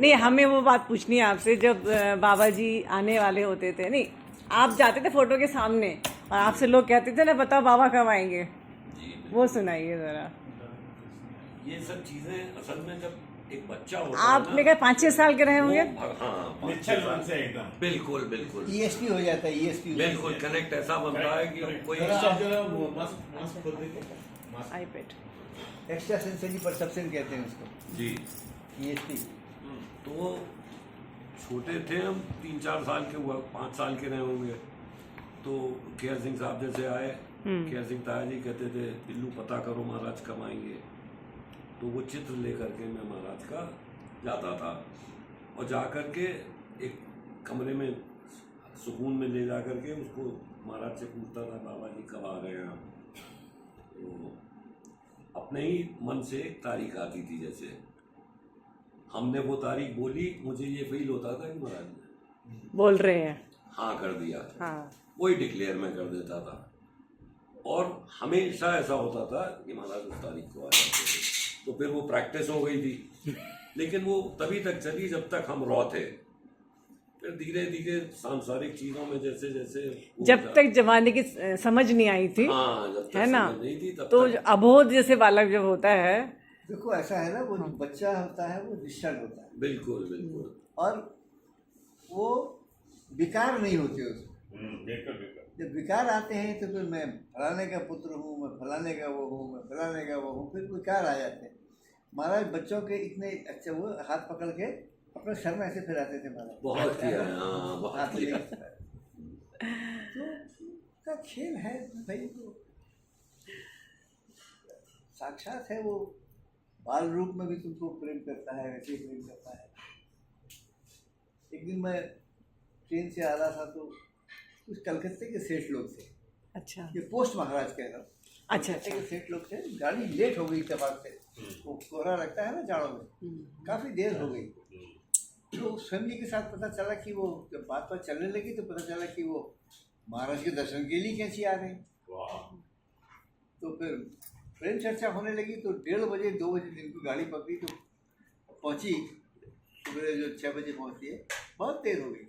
नहीं, हमें वो बात पूछनी है आपसे, जब बाबा जी आने वाले होते थे, नहीं आप जाते थे फोटो के सामने और आपसे लोग कहते थे ना बताओ बाबा कब आएंगे, वो सुनाइए जरा। ये सब चीजें असल में जब एक बच्चा होता आप है मेरे ख्याल 5-6 साल के रहे होंगे। हाँ, निश्चल मन से एकदम बिल्कुल बिल्कुल ईएसपी हो जाता है, ईएसपी बिल्कुल कनेक्ट ऐसा बनता है कि कोई जरा आप जरा वो मास्क मास्क खोल दीजिए mask iPad. Extra sensory perception कहते हैं उसको, जी। ईएसपी। तो छोटे थे हम, 3-4 साल के हुआ, 5 साल के रहे होंगे। तो केयर सिंह साहब जैसे आए, केयर सिंह ताया जी कहते थे बिल्लू पता करो महाराज कब आएंगे। तो वो चित्र लेकर के मैं महाराज का जाता था और जा कर के एक कमरे में सुकून में ले जा कर के उसको महाराज से पूछता था बाबा जी कब आ रहे हैं आप। तो अपने ही मन से एक तारीख आती थी, जैसे हमने वो तारीख बोली, मुझे ये फील होता था कि महाराज ने बोल रहे हैं। हाँ कर दिया, हाँ, वही डिक्लेयर मैं कर देता था। और हमेशा ऐसा होता था कि महाराज उस तारीख को आ जाते थे। तो फिर वो प्रैक्टिस हो गई थी, लेकिन वो तभी तक चली जब तक हम रॉ थे। फिर धीरे धीरे सांसारिक चीजों में जैसे जैसे जब तक जमाने की समझ नहीं आई थी, हाँ, जब तक है ना, समझ नहीं थी तब तो तक अबोध जैसे बालक जब होता है, देखो ऐसा है ना, वो जो बच्चा होता है वो निश्चल होता है बिल्कुल बिल्कुल और वो विकार नहीं होते उसमें। बिल्कुल बिल्कुल जब विकार आते हैं तो फिर मैं फलाने का पुत्र हूँ, मैं फलाने का वो हूँ, मैं फलाने का वो हूँ, फिर विकार आ जाते हैं। महाराज बच्चों के इतने अच्छे, वो हाथ पकड़ के अपने सर में ऐसे फिराते थे महाराज, बहुत किया है, हाँ बहुत हाथ किया। तो का खेल है भाई, तो साक्षात है वो, बाल रूप में भी तुमको प्रेम करता है, वैसे ही प्रेम करता है। एक दिन मैं ट्रेन से आ रहा था तो कुछ कलकत्ते के सेठ लोग थे, अच्छा ये पोस्ट महाराज कह रहा हूँ, अच्छा कलकत्ते के सेठ लोग थे। गाड़ी लेट हो गई इत्तेफाक से, वो कोहरा लगता है ना जाड़ों में, काफ़ी देर हो गई। तो उस फैमिली के साथ पता चला कि वो जब बात चलने लगी तो पता चला कि वो महाराज के दर्शन के लिए कैसी आ रहे हैं। तो फिर प्रेम चर्चा होने लगी, तो 1:30 बजे 2 बजे दिन की गाड़ी पकड़ी, तो पहुंची सुबह जो 6 बजे पहुंची है, बहुत देर हो गई।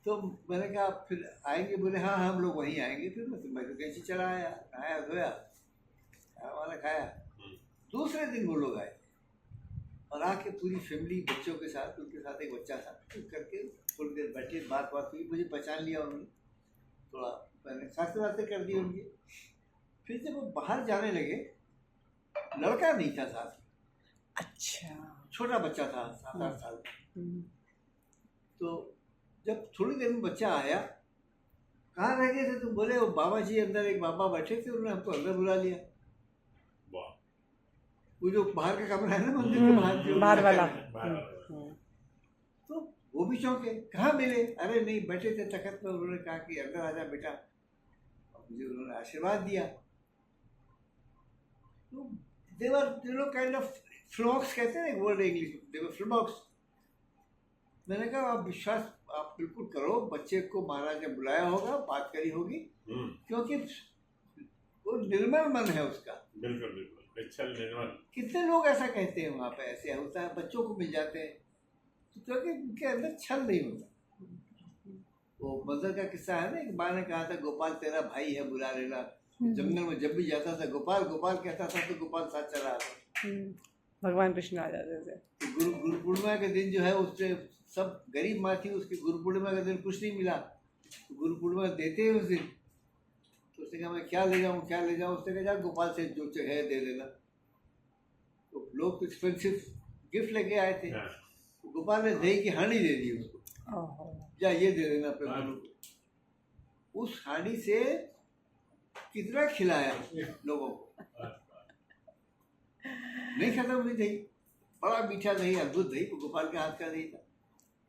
तो मैंने कहा फिर आएंगे, बोले हाँ हम लोग वहीं आएंगे। फिर मैं तो कैसे चला आया, खाया धोया, खाना वाना खाया। दूसरे दिन वो लोग आए और आके पूरी फैमिली बच्चों के साथ, उनके साथ एक बच्चा था, तो करके थोड़ी देर बैठे, बात हुई, मुझे पहचान लिया उन्होंने, थोड़ा मैंने खास बातें कर दी उनकी। फिर जब वो बाहर जाने लगे, लड़का नहीं था साथ, अच्छा, छोटा बच्चा था 7-8 साल का। तो जब थोड़ी देर में बच्चा आया, कहाँ रह गए थे तुम? बोले वो बाबा जी अंदर, एक बाबा बैठे थे, उन्होंने हमको अंदर बुला लिया। वो जो बाहर का कमरा है ना मंदिर के बाहर, जो बाहर वाला। तो वो भी चौंके, कहाँ मिले? अरे नहीं, बैठे थे तखत में, उन्होंने कहा कि अंदर आ जा बेटा, और मुझे उन्होंने आशीर्वाद दिया। तो देवर काइंड ऑफ फ्लॉक्स कहते हैं वर्ड इंग्लिश, देवर फ्लॉक्स। मैंने कहा आप विश्वास आप बिल्कुल करो, बच्चे को महाराज ने बुलाया होगा, बात करी होगी, क्योंकि वो निर्मल मन है उसका। बिल्कुल बिल्कुल निश्चल निर्मल। कितने लोग ऐसा कहते हैं वहाँ पे, ऐसे होता है, बच्चों को मिल जाते हैं तो क्योंकि उनके अंदर छल नहीं होता। वो मदर का किस्सा है ना, एक माँ ने कहा था गोपाल तेरा भाई है, बुला लेना। जंगल में जब भी जाता था गोपाल गोपाल कहता था, तो गोपाल साथ चला आता। भगवान कृष्ण आ जाते थे। तो गुरु पूर्णिमा के दिन जो है, उससे सब गरीब माँ थी, उसकी गुरु पूर्णिमा के दिन कुछ नहीं मिला, तो गुरु पूर्णिमा देते हैं उस दिन। तो उसने कहा मैं क्या ले जाऊँ, क्या ले जाऊँ? उसने कहा जा गोपाल से जो है दे देना। तो लोग तो एक्सपेंसिव गिफ्ट लेके आए थे, तो गोपाल ने दही की हांडी दे दी उसको, जा ये दे देना अपने गुरु को। उस हांडी से कितना खिलाया लोगों को, नहीं खत्म हुई दही, बड़ा मीठा दही, अद्भुत दही, गोपाल के हाथ का दही था।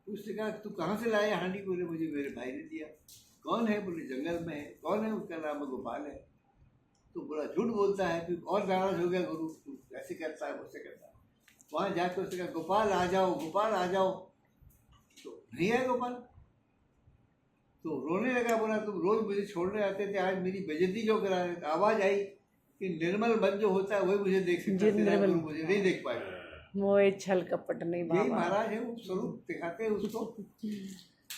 उसने कहा तू कहाँ से लाया हांडी? बोले मुझे मेरे भाई ने दिया। कौन है? बोले जंगल में है। कौन है? उसका नाम गोपाल है। तो बोला झूठ बोलता है। फिर और नाराज हो गया गुरु, तू ऐसे करता है, वैसे करता है। वहाँ जाकर उसने कहा गोपाल आ जाओ, गोपाल आ जाओ। तो नहीं आया गोपाल, तो रोने लगा, बोला तुम रोज मुझे छोड़ने आते थे, आज मेरी बेइज्जती जो करा रहे। आवाज़ आई कि निर्मल मन जो होता है वही मुझे देख सकता है, तेरा गुरु मुझे नहीं देख पाएगा। मोए छल कपट नहीं यही बाबा। महाराज है, वो स्वरूप दिखाते हैं उसको।